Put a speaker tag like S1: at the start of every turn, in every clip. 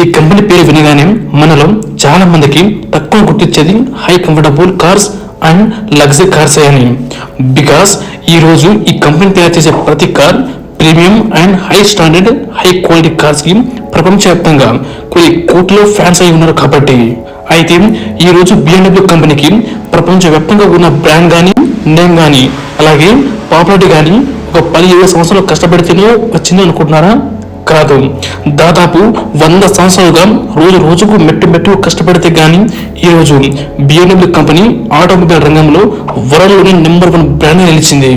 S1: ఈ కంపెనీ పేరు వినగానే మనలో చాలా మందికి తక్కువ గుర్తించేది high comfortable cars and luxury cars అని. బికాస్ ఈ రోజు ఈ కంపెనీ తయారు చేసే ప్రతి car premium and high standard high quality cars కి ప్రపంచవ్యాప్తంగా కొన్ని కోట్ల ఫ్యాన్స్ అయి ఉన్నారు కాబట్టి. అయితే ఈ రోజు BMW కంపెనీకి ప్రపంచవ్యాప్తంగా ఉన్న బ్రాండ్ కానీ నేమ్ కానీ అలాగే పాపులారిటీ కానీ ఒక 10-20 సంవత్సరాలు కష్టపడితేనే వచ్చింది అనుకుంటున్నారా? కాదు, దాదాపు 100 సంవత్సరాలుగా రోజుకు మెట్టు కష్టపడితే గానీ ఈ రోజు BMW కంపెనీ ఆటోమొబైల్ రంగంలో వరల్డ్లోని నెంబర్ 1 బ్రాండ్ నిలిచింది.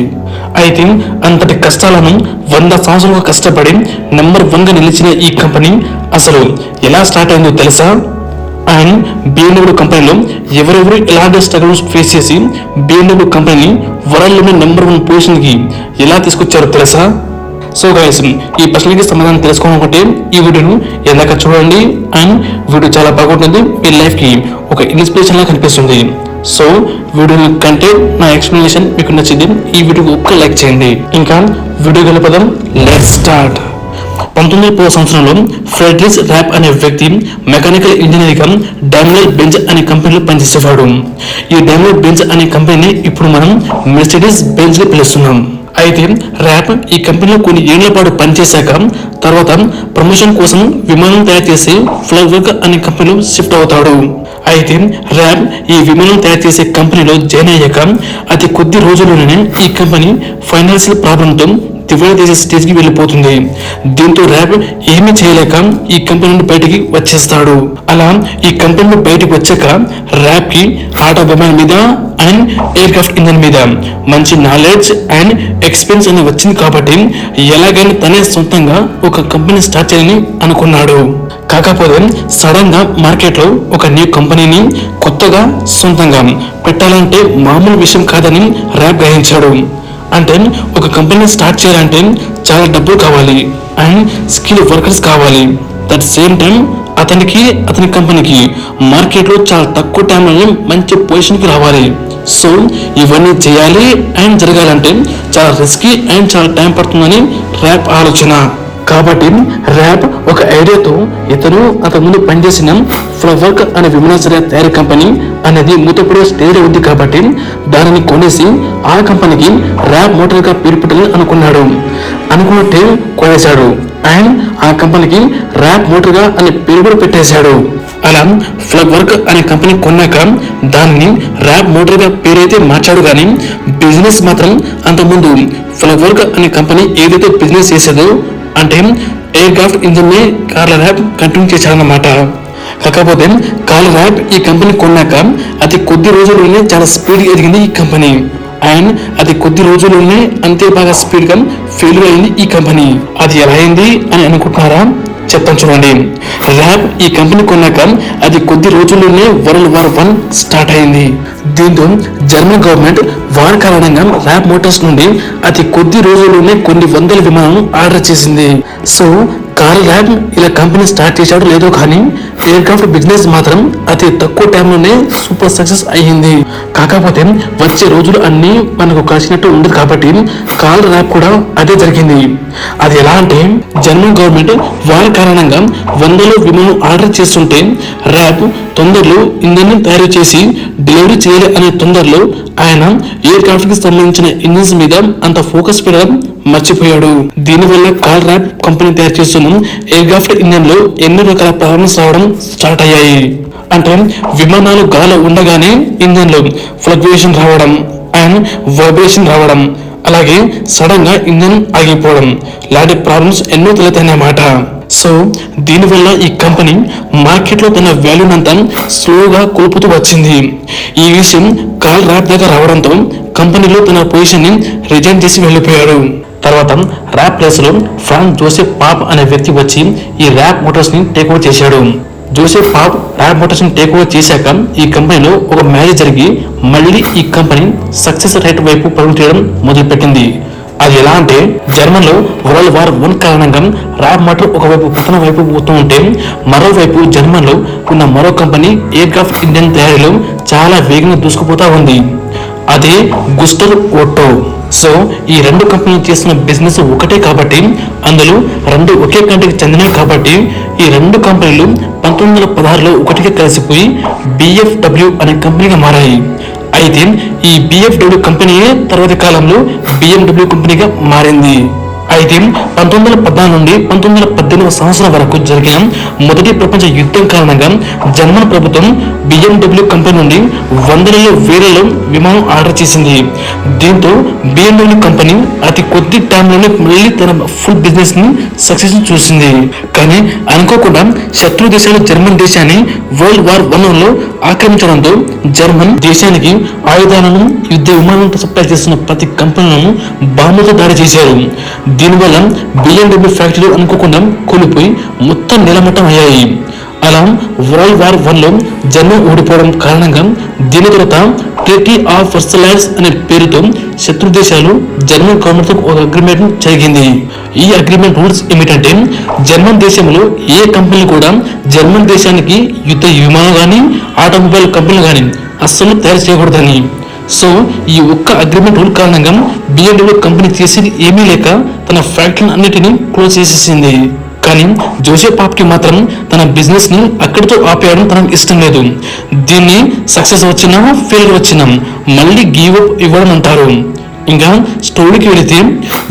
S1: అయితే అంతటి కష్టాలను 100 సంవత్సరాలుగా కష్టపడి నెంబర్ 1 గా నిలిచిన ఈ కంపెనీ అసలు ఎలా స్టార్ట్ అయిందో తెలుసా? అండ్ BMW కంపెనీలో ఎవరెవరు ఎలాంటి స్ట్రగుల్స్ ఫేస్ చేసి BMW కంపెనీని వరల్డ్లోని నెంబర్ 1 పొజిషన్కి ఎలా తీసుకొచ్చారో తెలుసా? సో గైస్, ఈ ప్రశ్నకి సమాధానం తెలుసుకోవాలంటే ఈ వీడియోను ఎందాక చూడండి. అండ్ వీడియో చాలా బాగుంటుంది, మీ లైఫ్కి ఒక ఇన్స్పిరేషన్ లా కనిపిస్తుంది. సో వీడియో కంటే నా ఎక్స్ప్లెనేషన్ మీకు నచ్చింది, ఈ వీడియోకి ఒక్క లైక్ చేయండి. ఇంకా వీడియో గెలపదాం, లెట్స్ స్టార్ట్. 1910 సంవత్సరంలో ఫ్రెడరిక్ ర్యాప్ అనే వ్యక్తి మెకానికల్ ఇంజనీర్ గా డైమ్లర్ బెంజ్ అనే కంపెనీలో పనిచేసేవాడు. ఈ డైమ్లర్ బెంజ్ అనే కంపెనీని ఇప్పుడు మనం మెర్సిడెస్ బెంజ్ గా పిలుస్తున్నాం. అయితే ర్యాప్ ఈ కంపెనీలో కొన్ని ఏళ్ల పాటు పనిచేశాక తర్వాత ప్రమోషన్ కోసం విమానం తయారు చేసే ఫ్లైవర్క్ అనే కంపెనీలో షిఫ్ట్ అవుతాడు. అయితే ర్యాప్ ఈ విమానం తయారు చేసే కంపెనీలో జాయిన్ అయ్యాక అతి కొద్ది రోజుల్లోనే ఈ కంపెనీ ఫైనాన్షియల్ ప్రాబ్లంతో దివాళా తీసే స్టేజ్ కి వెళ్ళిపోతుంది. దీంతో ర్యాప్ ఏమీ చేయలేక ఈ కంపెనీ నుండి బయటికి వచ్చేస్తాడు. అలా ఈ కంపెనీ నుండి బయటకు వచ్చాక ర్యాప్ కి ఆటోమొబైల్ మీద అండ్ ఎయిర్ క్రాఫ్ట్ ఇంజన్ మీద మంచి నాలెడ్జ్ అండ్ ఎక్స్పీరియన్స్ అనేది వచ్చింది కాబట్టి ఎలాగైనా తనే సొంతంగా ఒక కంపెనీ స్టార్ట్ చేయాలని అనుకున్నాడు. కాకపోతే సడన్ గా మార్కెట్ లో ఒక న్యూ కంపెనీని కొత్తగా సొంతంగా పెట్టాలంటే మామూలు విషయం కాదని ర్యాప్ గ్రహించాడు. అంటే ఒక కంపెనీ స్టార్ట్ చేయాలంటే చాలా డబ్బులు కావాలి అండ్ స్కిల్ వర్కర్స్ కావాలి. దట్ సేమ్ టైం అతని కంపెనీకి మార్కెట్లో చాలా తక్కువ టైంలో మంచి పొజిషన్కి రావాలి. సో ఇవన్నీ చేయాలి అండ్ జరగాలంటే చాలా రిస్కీ అండ్ చాలా టైం పడుతుందని ర్యాప్ ఆలోచన. కాబట్టి ర్యాప్ ఒక ఐడియాతో ఇతను ముందు పనిచేసిన ఫ్లైవర్క్ అనే విమానాశ్రయ తయారీ కంపెనీ అనేది మూతపడే స్టేజ్ ఉంది కాబట్టి దానిని కొనేసి ఆ కంపెనీకి ర్యాప్ మోటార్ గా పేరు పెట్టాలని అనుకున్నట్టే కొనేశాడు. అండ్ ఆ కంపెనీకి ర్యాప్ మోటార్ గా అనే పేరు కూడా పెట్టేశాడు. అలా ఫ్లైవర్క్ అనే కంపెనీ కొన్నాక దాన్ని ర్యాప్ మోటార్ గా పేరైతే మార్చాడు కానీ బిజినెస్ మాత్రం అంతకుముందు ఫ్లైవర్క్ అనే కంపెనీ ఏదైతే బిజినెస్ చేసేదో అంటే ఎయిర్ క్రాఫ్ట్ ఇంజన్ ని కార్ల ర్యాప్ కంటిన్యూ చేశాడన్నమాట. కాకపోతే కార్ల ర్యాప్ ఈ కంపెనీ కొన్నాక అతి కొద్ది రోజుల్లోనే చాలా స్పీడ్ ఎదిగింది ఈ కంపెనీ. అండ్ అతి కొద్ది రోజుల్లోనే అంతే బాగా స్పీడ్ గా ఫెయిల్ అయింది ఈ కంపెనీ. అది ఎలా అయింది అని అనుకుంటున్నారా? చెప్తాను చూడండి. ర్యాప్ ఈ కంపెనీ కొన్నాక అది కొద్ది రోజుల్లోనే వరల్డ్ వార్ 1 స్టార్ట్ అయింది. దీంతో జర్మన్ గవర్నమెంట్ వార్ కారణంగా ర్యాప్ మోటార్స్ నుండి అతి కొద్ది రోజుల్లోనే కొన్ని వందల విమానాలను ఆర్డర్ చేసింది. సో కార్ల్ ర్యాప్ ఇలా కంపెనీ స్టార్ట్ చేశాడు లేదో కానీ ఎయిర్ క్రాఫ్ట్ బిజినెస్ మాత్రం అతి తక్కువ టైంలోనే సూపర్ సక్సెస్ అయ్యింది. కాకపోతే వచ్చే రోజులు అన్ని మనకు కలిసినట్టు ఉండదు కాబట్టి కార్ల్ ర్యాప్ కూడా అదే జరిగింది. అది ఎలా అంటే జర్మన్ గవర్నమెంట్ వారి కారణంగా వందలో విమానం ఆర్డర్ చేస్తుంటే ర్యాప్ తొందరలో ఇంజన్ తయారు చేసి డెలివరీ చేయాలి అనే తొందరలో ఆయన ఎయిర్ క్రాఫ్ట్ కి సంబంధించిన ఇంజిన్స్ మీద అంత ఫోకస్ పెట్టడం మర్చిపోయాడు. దీనివల్ల కార్ల్ ర్యాప్ కంపెనీ తయారు చేస్తున్న ఎయిర్ క్రాఫ్ట్ ఇంజన్ లో ఎన్నో రకాల ప్రాబ్లమ్స్ రావడం స్టార్ట్ అయ్యాయి. అంటే విమానాలు గాలి ఉండగానే ఇంజన్ లో ఫ్లక్చుయేషన్ రావడం అండ్ వైబ్రేషన్ రావడం, అలాగే సడన్ గా ఇంజన్ ఆగిపోవడం లాంటి ప్రాబ్లమ్స్ ఎన్నో తలెత్తాయన్నమాట. సో దీనివల్ల ఈ కంపెనీ మార్కెట్లో తన వాల్యూనంతా స్లోగా కోల్పోతూ వచ్చింది. ఈ విషయం కార్ల్ ర్యాప్ దగ్గర రావడంతో కంపెనీలో తన పొజిషన్ ని రిజైన్ చేసి వెళ్ళిపోయాడు. తర్వాత ర్యాప్ ప్లేస్ లో ఫ్రాంక్ జోసెఫ్ పాప్ అనే వ్యక్తి వచ్చి ఈ ర్యాప్ మోటార్స్ ని టేక్ ఓవర్ చేశాడు. జోసెఫ్ పాప్ ర్యాప్ మోటార్స్ ని టేక్ ఓవర్ చేశాక ఈ కంపెనీలో ఒక మ్యారేజ్ జరిగి మళ్ళీ ఈ కంపెనీ సక్సెస్ రేట్ వైపు పరుగులు తీయడం మొదలుపెట్టింది. అది ఎలా అంటే జర్మన్ లో వరల్డ్ వార్ 1 కారణంగా ర్యాప్ మోటార్ ఒకవైపు పతనం వైపు పోతూ ఉంటే మరోవైపు జర్మన్ లో ఉన్న మరో కంపెనీ ఎయిర్ క్రాఫ్ట్ ఇంజన్ తయారీలో చాలా వేగంగా దూసుకుపోతా ఉంది. అదే గుస్టర్ ఓటో. సో ఈ రెండు కంపెనీలు చేస్తున్న బిజినెస్ ఒకటే కాబట్టి అందులో రెండు ఒకే కంట్రీకి చెందినవి కాబట్టి ఈ రెండు కంపెనీలు 1916లో ఒకటిగా కలిసిపోయి బిఎఫ్డబ్ల్యూ అనే కంపెనీగా మారాయి. అయితే ఈ బిఎఫ్డబ్ల్యూ కంపెనీయే తర్వాతి కాలంలో బిఎండబ్ల్యూ కంపెనీగా మారింది. అయితే 1914 నుండి 1918 సంవత్సరం వరకు జరిగిన మొదటి ప్రపంచ యుద్ధం కారణంగా జర్మన్ ప్రభుత్వం బిఎండబ్ల్యూ కంపెనీ నుండి వందలలో వేలలో విమానం ఆర్డర్ చేసింది. దీంతో బిఎండబ్ల్యూ కంపెనీ అతి కొద్ది టైంలోనే మళ్ళీ తన ఫుల్ బిజినెస్ ని సక్సెస్ చూసింది. కానీ అనుకోకుండా శత్రు దేశాలు జర్మన్ దేశాన్ని వరల్డ్ వార్ I ఆక్రమించడంతో జర్మన్ దేశానికి ఆయుధాలను యుద్ధ విమానాలతో సప్లై చేస్తున్న ప్రతి కంపెనీలను బాంబుతో దాడి చేశారు. దీనివల్ల బిఎండబ్ల్యూ ఫ్యాక్టరీలు అనుకోకుండా కూలిపోయి మొత్తం నిలమట్టం అయ్యాయి. అలా వరల్డ్ వార్ I జర్మన్ ఓడిపోవడం కారణంగా దీని తర్వాత ట్రీటీ ఆఫ్ వర్సైల్స్ అనే పేరుతో శత్రు దేశాలు జర్మన్ గవర్నమెంట్ తో ఒక అగ్రిమెంట్ జరిగింది. ఈ అగ్రిమెంట్ రూల్స్ ఏమిటంటే జర్మన్ దేశంలో ఏ కంపెనీ కూడా జర్మన్ దేశానికి యుద్ధ విమానం కానీ ఆటోమొబైల్ కంపెనీలు కానీ అస్సలు తయారు చేయకూడదని. సో ఈ ఒక్క అగ్రిమెంట్ రూల్ కారణంగా బిఎండబ్ల్యూ కంపెనీ చేసేది ఏమీ లేక తన ఫ్యాక్టరీ అన్నిటినీ క్లోజ్ చేసేసింది. కానీ జోసెఫ్ పాప్కి మాత్రం తన బిజినెస్ ని అక్కడితో ఆపేయడం తనకు ఇష్టం లేదు. దీన్ని సక్సెస్ వచ్చినా ఫెయిల్యూర్ వచ్చినా మళ్ళీ గివ్ అప్ ఇవ్వడం అంటారు. ఇంకా స్టోరీకి వెళితే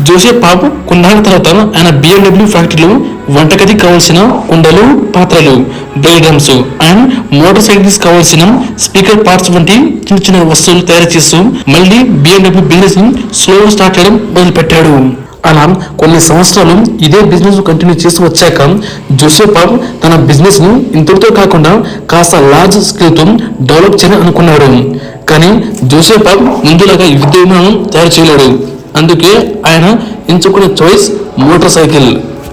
S1: జోసెఫ్ పాప్ కొన్నాళ్ళ తర్వాత ఆయన బిఎండబ్ల్యూ ఫ్యాక్టరీలో వంటగది కావాల్సిన కుండలు, పాత్రలు, డ్రమ్స్ అండ్ మోటార్ సైకిల్స్ కావాల్సిన స్పీకర్ పార్ట్స్ వంటి చిన్న చిన్న వస్తువులు తయారు చేస్తూ మళ్ళీ బిఎండబ్ల్యూ బిజినెస్ ని స్లోగా స్టార్ట్ చేయడం మొదలు పెట్టాడు. అలా కొన్ని సంవత్సరాలు ఇదే బిజినెస్ కంటిన్యూ చేస్తూ వచ్చాక జోసెఫ్ పాప్ తన బిజినెస్ ని ఇంతటితో కాకుండా కాస్త లార్జ్ స్కేల్ తో డెవలప్ చేయాలని అనుకున్నాడు. కానీ జోసెఫ్ పాప్ ముందులాగా యుద్ధ విమానం తయారు చేయలేడు. అందుకే ఆయన ఎంచుకున్న చాయిస్ మోటార్ సైకిల్.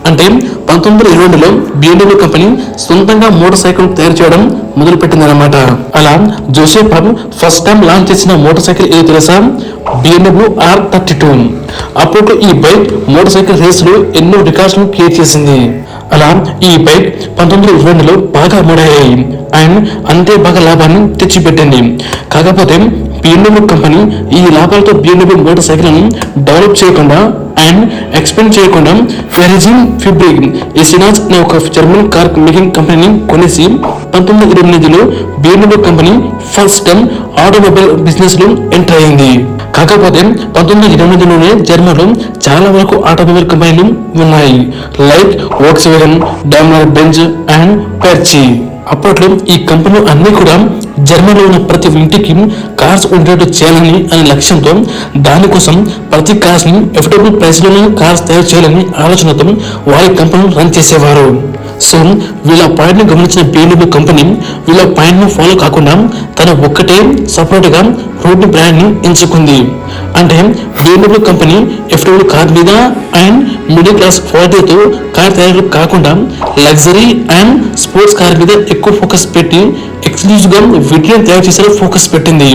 S1: అంటే 1922లో బిఎండబ్ల్యూ కంపెనీ సొంతంగా మోటార్ సైకిల్ తయారు చేయడం మొదలుపెట్టింది అనమాట. అలా Joseph pop first time launch చేసిన మోటార్ సైకిల్ ఏదో తెలుసా? BMW R32. అప్పట్లో ఈ బైక్ మోటార్ సైకిల్ రేస్ లో ఎన్నో రికార్డ్స్ ను క్రియేట్ చేసింది. అలా ఈ బైక్ 1922లో బాగా అమ్ముడయ్యాయి అండ్ అంతే బాగా లాభాన్ని తెచ్చిపెట్టింది. కాకపోతే బిఎండబ్ల్యూ కంపెనీ ఈ లాభాలతో బిఎండబ్ల్యూ మోటార్ సైకిల్ ను డెవలప్ చేయకుండా అండ్ ఎక్స్పెండ్ చేయకుండా ఫెరిజిన్ ఫిబ్రిక్ ఎసినాస్ అనే ఒక జర్మన్ కార్ మేకింగ్ కంపెనీని కొనేసి 1928లో BMW company first time automobile business లో ఎంటర్ అయింది. కాకపోతే 1928లోనే జర్మన్లో చాలా వరకు ఆటోమొబైల్ కంపెనీలు ఉన్నాయి, like Volkswagen, Daimler Benz and Porsche. అప్పట్లో ఈ కంపెనీలు అన్ని కూడా జర్మనీలో ఉన్న ప్రతి ఇంటికి కార్స్ ఉండేట్టు చేయాలని అనే లక్ష్యంతో దానికోసం ప్రతి కార్స్ ని ఎఫర్డబుల్ ప్రైస్ లోనే కార్స్ తయారు చేయాలని ఆలోచనతో వారి కంపెనీలు రన్ చేసేవారు. సో వీళ్ళ పాయింట్ ని గమనించిన బిఎండబ్ల్యూ కంపెనీ వీళ్ళ పాయింట్ ను ఫాలో కాకుండా తన ఒక్కటే సపరేట్ గా రోడ్ బ్రాండ్ ని ఎంచుకుంది. అంటే బిఎండబ్ల్యూ కంపెనీ ఎఫర్డబుల్ కార్ మీద అండ్ మిడిల్ క్లాస్ క్వాలిటీతో కార్ తయారు కాకుండా లగ్జరీ అండ్ స్పోర్ట్స్ కార్ మీద ఎక్కువ ఫోకస్ పెట్టి ఎక్స్క్లూజివ్ గా వీటిని తయారు చేసే ఫోకస్ పెట్టింది.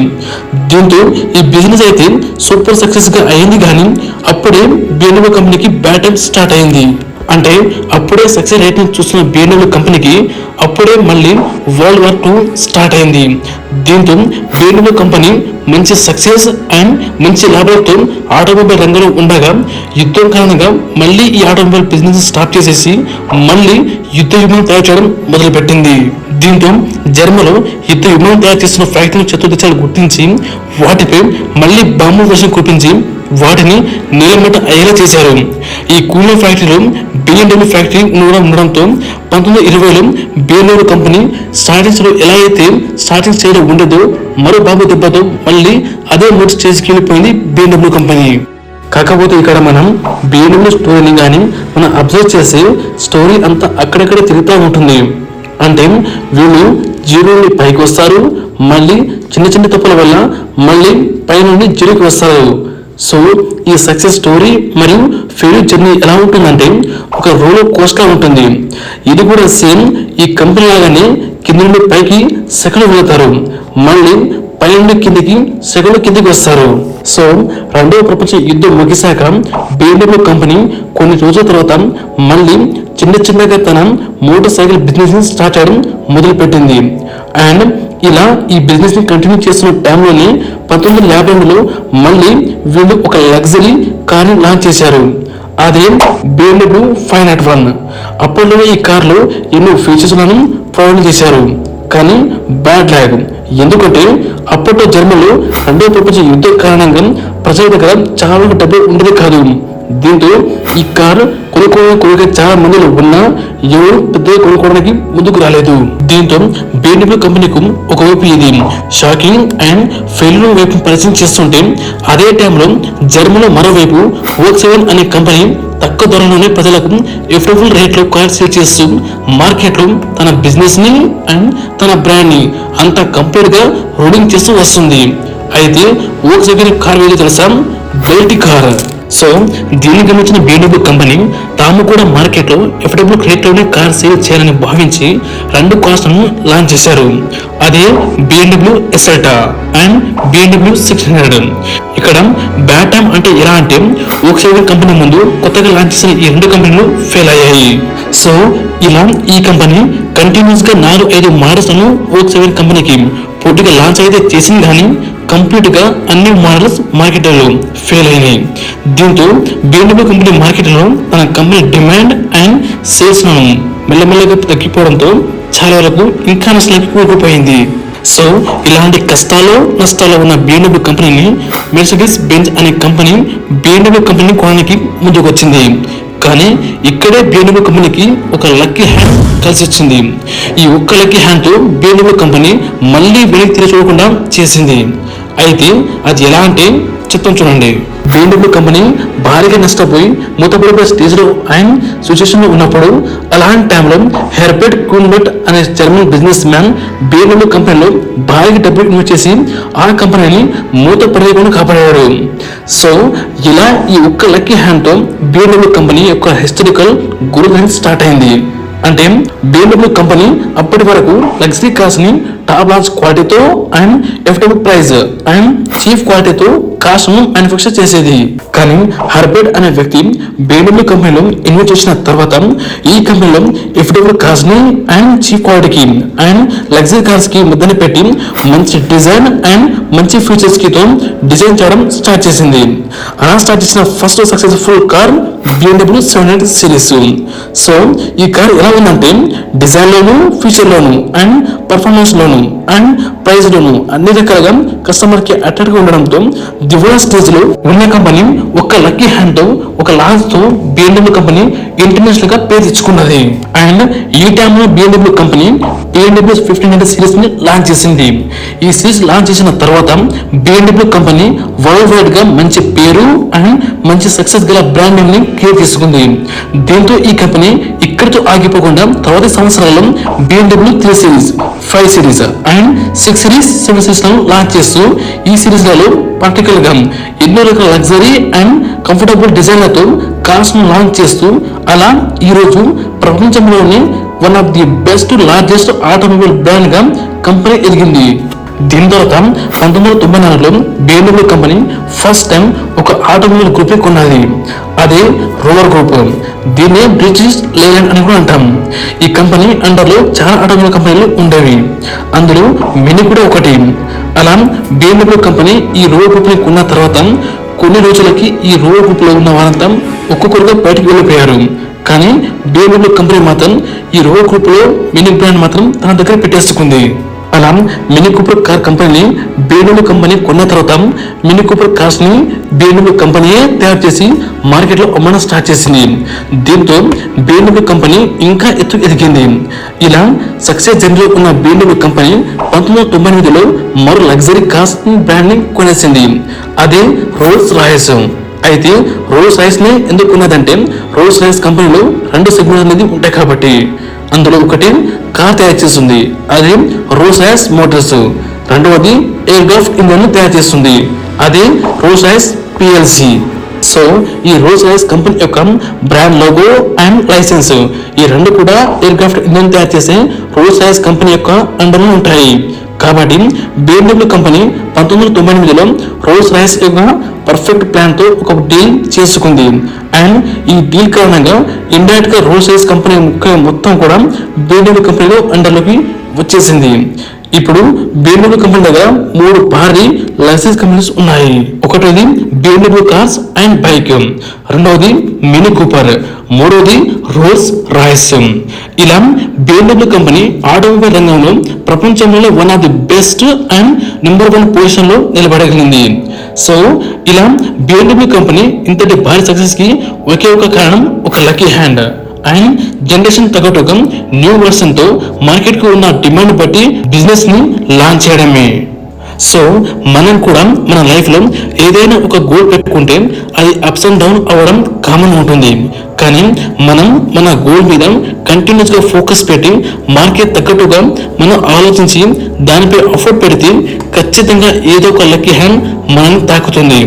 S1: దీంతో ఈ బిజినెస్ అయితే సూపర్ సక్సెస్ గా అయింది. కానీ అప్పుడే బిఎండబ్ల్యూ కంపెనీకి బ్యాడ్ టైం స్టార్ట్ అయింది. అంటే అప్పుడే సక్సెస్ రేట్ ని చూస్తున్న బిఎండబ్ల్యూ కంపెనీకి అప్పుడే మళ్ళీ వరల్డ్ వార్ II స్టార్ట్ అయింది. దీంతో బిఎండబ్ల్యూ కంపెనీ మంచి సక్సెస్ అండ్ మంచి లాభాలతో ఆటోమొబైల్ రంగంలో ఉండగా యుద్ధం కారణంగా మళ్ళీ ఈ ఆటోమొబైల్ బిజినెస్ స్టార్ట్ చేసేసి మళ్ళీ యుద్ధ విమానం తయారు చేయడం మొదలుపెట్టింది. దీంతో జర్మనీలో యుద్ధ విమానం తయారు చేస్తున్న ఫ్యాక్టరీని శత్రు దేశాలు గుర్తించి వాటిపై మళ్ళీ బాంబు వర్షం కురిపించి వాటిని నీలమట్ట అయ్యేలా చేశారు. ఈ కూలర్ ఫ్యాక్టరీలో బిఎండబ్ల్యూ ఫ్యాక్టరీ ఉండడంతో 1920లో బిఎండబ్ల్యూ కంపెనీ స్టార్టింగ్స్ లో ఎలా అయితే స్టార్టింగ్ స్టేజ్ లో ఉండేదో మరో బాంబు దెబ్బతో మళ్ళీ అదే మూడు స్టేజ్కి వెళ్ళిపోయింది బిఎండబ్ల్యూ కంపెనీ. కాకపోతే ఇక్కడ మనం బిఎండబ్ల్యూ స్టోరీని కానీ మనం అబ్జర్వ్ చేసే స్టోరీ అంతా అక్కడక్కడ తిరుగుతూ ఉంటుంది. అంటే వీళ్ళు జీరో నుండి పైకి వస్తారు, మళ్ళీ చిన్న చిన్న తప్పుల వల్ల మళ్ళీ పై నుండి జీరోకి వస్తారు. సో ఈ సక్సెస్ స్టోరీ మరియు ఫెయిల్యూర్ జర్నీ ఎలా ఉంటుందంటే ఒక రోలర్ కోస్టర్ ఉంటుంది. ఇది కూడా సేమ్ ఈ కంపెనీ లాగానే కింద నుండి పైకి సెకండ్ వెళ్తారు, మళ్ళీ పై నుండి కిందికి సెకండ్ కిందికి వస్తారు. సో రెండవ ప్రపంచ యుద్ధం ముగిశాక బిఎండబ్ల్యూ కంపెనీ కొన్ని రోజుల తర్వాత మళ్ళీ చిన్న చిన్నగా తన మోటార్ సైకిల్ బిజినెస్ స్టార్ట్ చేయడం మొదలు పెట్టింది. అండ్ ఇలా ఈ బిజినెస్ ని కంటిన్యూ చేస్తున్న టైంలోనే 1952లో మళ్ళీ వీళ్ళు ఒక లగ్జరీ కార్ ని లాంచ్ చేశారు. అదే BMW 501. అప్పట్లో ఈ కార్లో ఎన్నో ఫీచర్స్లను ప్రొవైడ్ చేశారు. కానీ బ్యాడ్ ల్యాగ్, ఎందుకంటే అప్పట్లో జర్మనీలో రెండవ ప్రపంచ యుద్ధం కారణంగా ప్రజల దగ్గర చాలా డబ్బు ఉండేది కాదు. దీంతో ఈ కారు కొనుక్కోవడానికి చాలా మందిలో ఉన్నా ఎవరు పెద్దగా కొనుక్కోవడానికి ముందుకు రాలేదు. దీంతో BMW కంపెనీకు ఒకవైపు ఇది షాకింగ్ అండ్ ఫెయిల్యూర్ వైపు పరిచయం చేస్తుంటే, అదే టైంలో జర్మనీలో మరోవైపు వోక్స్‌వాగన్ అనే కంపెనీ తక్కువ ధరలోనే ప్రజలకు ఎఫోర్డబుల్ రేట్లో కార్ సేల్ చేస్తూ మార్కెట్లో తన బిజినెస్ ని అండ్ తన బ్రాండ్ ని అంతా కంప్లీట్ గా రూలింగ్ చేస్తూ వస్తుంది. అయితే వోక్స్‌వాగన్ కార్ ఏదో తెలుసా? Belt car. సో దీన్ని గమనించిన BMW కంపెనీ తాము కూడా మార్కెట్లో ఎఫోర్డబుల్ రేట్లోనే కార్ సేల్ చేయాలని భావించి రెండు కార్లను లాంచ్ చేశారు. అదే BMW Excetta అండ్ BMW 600. ఇక్కడ బ్యాడ్ టైం అంటే ఎలా అంటే వోక్స్‌వాగన్ కంపెనీ ముందు కొత్తగా లాంచ్ చేసిన ఈ రెండు కంపెనీలు ఫెయిల్ అయ్యాయి. సో ఇలా ఈ కంపెనీ కంటిన్యూస్ గా 4-5 మోడల్స్ ను వోక్స్‌వాగన్ కంపెనీకి పోటీగా లాంచ్ అయితే చేసింది, కానీ కంప్లీట్ గా అన్ని మోడల్స్ మార్కెట్లో ఫెయిల్ అయినాయి. దీంతో BMW కంపెనీ మార్కెట్లో తన కంపెనీ డిమాండ్ అండ్ సేల్స్ ను మెల్లమెల్లగా తగ్గిపోవడంతో చాలా వరకు ఇంకా నష్టానికి కూరుకుపోయింది. సో ఇలాంటి కష్టాలు నష్టాలు ఉన్న BMW కంపెనీని మెర్సిడెస్ బెంజ్ అనే కంపెనీ BMW కంపెనీ కొనడానికి ముందుకు వచ్చింది. కానీ ఇక్కడే BMW కంపెనీకి ఒక లక్కీ హ్యాండ్ కలిసి వచ్చింది. ఈ ఒక్క లక్కీ హ్యాండ్ తో BMW కంపెనీ మళ్ళీ వెనక్కి తిరిగి చూడకుండా చేసింది. అయితే అది ఎలా అంటే చెప్తాం చూడండి. BMW కంపెనీ భారీగా నష్టపోయి మూతపడిపోయే స్టేజ్ లో అండ్ సిచ్యువేషన్ లో ఉన్నప్పుడు, అలాంటి టైంలో హెర్బర్ట్ క్యూన్బెట్ అనే జర్మన్ బిజినెస్ మ్యాన్ BMW కంపెనీలో భారీగా డబ్బులు ఇన్వెస్ట్ చేసి ఆ కంపెనీని మూత పడేయకుండా కాపాడాడు. సో ఇలా ఈ ఒక్క లక్కీ హ్యాండ్ తో BMW కంపెనీ యొక్క హిస్టారికల్ గ్రోత్ స్టార్ట్ అయింది. అంటే BMW కంపెనీ అప్పటి వరకు లగ్జరీ కార్స్ ని టాప్ లాంచ్ క్వాలిటీతో and affordable price and chief క్వాలిటీతో కార్స్ ను మ్యానుఫ్యాక్చర్ చేసేది. కానీ హెర్బర్ట్ అనే వ్యక్తి BMW కంపెనీలో ఇన్వెస్ట్ చేసిన తర్వాత ఈ కంపెనీలో ఎఫోర్డబుల్ కార్స్ ని అండ్ చీఫ్ క్వాలిటీకి అండ్ లగ్జరీ కార్స్ కి ముద్దని పెట్టి మంచి డిజైన్ అండ్ మంచి ఫీచర్స్ కి తో డిజైన్ చేయడం స్టార్ట్ చేసింది. అలా స్టార్ట్ చేసిన ఫస్ట్ సక్సెస్ఫుల్ కార్ BMW 700 సిరీస్. సో ఈ కార్ ఎలా ఉందంటే డిజైన్ లోను, ఫీచర్ లోను అండ్ పర్ఫార్మెన్స్ లోను అండ్ ప్రైస్ లోను అన్ని రకాలుగా కస్టమర్ కి అట్రాక్ట్ గా ఉండడంతో దివాలా స్టేజ్ లో ఉన్న కంపెనీ ఒక లక్కీ హ్యాండ్ తో ఒక లాంచ్ తో BMW కంపెనీ ఇంటర్నేషనల్ గా పేరు తెచ్చుకున్నది. అండ్ ఈ టైంలో BMW కంపెనీ BMW 1500 సిరీస్ ని లాంచ్ చేసింది. ఈ సిరీస్ లాంచ్ చేసిన తర్వాత BMW కంపెనీ వరల్డ్ వైడ్ గా మంచి పేరు అండ్ మంచి సక్సెస్ గల బ్రాండ్ నేమ్ ని క్రియేట్ చేసుకుంది. దీంతో ఈ కంపెనీ ఇక్కడితో ఆగిపోకుండా తర్వాత సంవత్సరాల్లో BMW 3 series, 5 series and 6 series, 7 series లను లాంచ్ చేస్తూ ఈ సిరీస్ లలో ప్రాక్టికల్ గా ఎన్నో రకాల లగ్జరీ అండ్ కంఫర్టబుల్ డిజైన్లతో కార్స్ ను లాంచ్ చేస్తూ అలా ఈ రోజు ప్రపంచంలోని one of the best largest automobile brand గా కంపెనీ ఎదిగింది. దీని తర్వాత 1994లో BMW కంపెనీ ఫస్ట్ టైం ఒక ఆటోమొబైల్ గ్రూప్ కొన్నది. అదే రోవర్ గ్రూప్. దీన్నే బ్రిటిష్ లేలాండ్ అని కూడా అంటాం. ఈ కంపెనీ అండర్ లో చాలా ఆటోమొబైల్ కంపెనీలు ఉండేవి, అందులో మినీ కూడా ఒకటి. అలా BMW కంపెనీ ఈ రోవర్ గ్రూప్ ని కొన్న తర్వాత కొన్ని రోజులకి ఈ రోవర్ గ్రూప్ లో ఉన్న వారంతా ఒక్కొక్కరుగా బయటకు వెళ్ళిపోయారు. కానీ BMW కంపెనీ మాత్రం ఈ రోవర్ గ్రూప్ లో మినీ బ్రాండ్ మాత్రం తన దగ్గర పెట్టేసుకుంది. అలా మినీ కూపర్ కార్ కంపెనీని BMW కంపెనీ కొన్న తర్వాత మినీ కూపర్ కార్స్ ని BMW కంపెనీయే తయారు చేసి మార్కెట్ లో అమ్మడం స్టార్ట్ చేసింది. దీంతో BMW కంపెనీ ఇంకా ఎదిగింది. ఇలా సక్సెస్ జర్నీలో ఉన్న BMW కంపెనీ 1998లో మరో లగ్జరీ కార్స్ బ్రాండ్ ని కొనేసింది. అదే రోల్స్ రాయస్. అయితే రోల్స్ రాయస్ ని ఎందుకు కొన్నదంటే రోల్స్ రాయస్ కంపెనీలో 2 సెగ్మెంట్ అనేది ఉంటాయి కాబట్టి. అందులో ఒకటి కార్ తయారు చేస్తుంది, అది రోల్స్ రాయస్ మోటార్స్. రెండవది ఎయిర్ క్రాఫ్ట్ ఇంజన్ తయారు చేస్తుంది, అదే రోల్స్ రాయస్ PLC. సో ఈ రోల్స్ రాయస్ కంపెనీ యొక్క బ్రాండ్ లోగో అండ్ లైసెన్స్ ఈ రెండు కూడా ఎయిర్ క్రాఫ్ట్ ఇంజన్ తయారు చేసే రోల్స్ రాయస్ కంపెనీ యొక్క అండర్లో ఉంటాయి. కాబట్టి BMW కంపెనీ 1998లో రోల్స్ రాయస్ యొక్క పర్ఫెక్ట్ ప్లాన్ తో ఒక డీల్ చేసుకుంది. అండ్ ఈ డీల్ కారణంగా ఇండైరెక్ట్ గా రోల్స్ రాయస్ కంపెనీ మొత్తం కూడా BMW కంపెనీలో అండర్లోకి వచ్చేసింది. ఇప్పుడు BMW కంపెనీ దగ్గర 3 భారీ లగ్జరీ కంపెనీస్ ఉన్నాయి. ఒకటోది BMW కార్స్ అండ్ బైక్, రెండవది మినీ కూపర్, మూడవది రోల్స్ రాయ్స్. ఇలా BMW కంపెనీ ఆటోమొబైల్ రంగంలో ప్రపంచంలోనే one of the best and number 1 position లో నిలబడగలిగింది. సో ఇలా BMW కంపెనీ ఇంతటి భారీ సక్సెస్ కి ఒకే ఒక కారణం, ఒక లక్కీ హ్యాండ్ అండ్ జనరేషన్ తగ్గట్టుగా న్యూ వర్షన్ తో మార్కెట్ కు ఉన్న డిమాండ్ బట్టి బిజినెస్ ని లాంచ్ చేయడమే. సో మనం కూడా మన లైఫ్ లో ఏదైనా ఒక గోల్ పెట్టుకుంటే అది అప్స్ అండ్ డౌన్ అవ్వడం కామన్ ఉంటుంది. కానీ మనం మన గోల్ మీద కంటిన్యూస్ గా ఫోకస్ పెట్టి మార్కెట్ తగ్గట్టుగా మనం ఆలోచించి దానిపై ఎఫర్ట్ పెడితే ఖచ్చితంగా ఏదో ఒక లక్కీ హ్యాండ్ మనల్ని తాకుతుంది.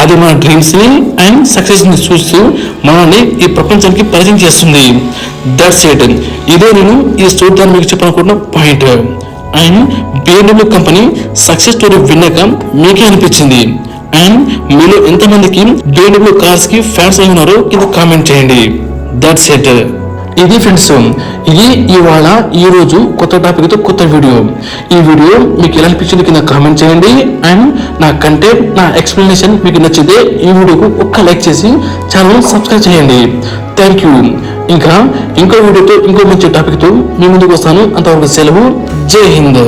S1: అది మన డ్రీమ్స్ ని అండ్ సక్సెస్ ని చూస్తూ మనల్ని ఈ ప్రపంచానికి పరిచయం చేస్తుంది. That's it. ఇదే నేను ఈ స్టోరీ ద్వారా మీకు చెప్పాలనుకుంటున్న point. And BMW company success story విన్నాక మీకే అనిపించింది? అండ్ మీలో ఎంతమందికి BMW కార్స్ కి ఫ్యాన్స్ అయి ఉన్నారో కింద కామెంట్ చేయండి. That's it. ఇది ఫ్రెండ్స్, ఇది ఇవాళ ఈ రోజు కొత్త టాపిక్ తో కొత్త వీడియో. ఈ వీడియో మీకు ఎలా అనిపించింది కింద కామెంట్ చేయండి. అండ్ నా కంటెంట్, నా ఎక్స్ప్లెనేషన్ మీకు నచ్చితే ఈ వీడియోకు ఒక్క లైక్ చేసి ఛానల్ సబ్స్క్రైబ్ చేయండి. Thank you. ఇంకా ఇంకో వీడియోతో ఇంకో మంచి టాపిక్ తో మీ ముందుకు వస్తాను. అంతవరకు సెలవు. జై హింద్.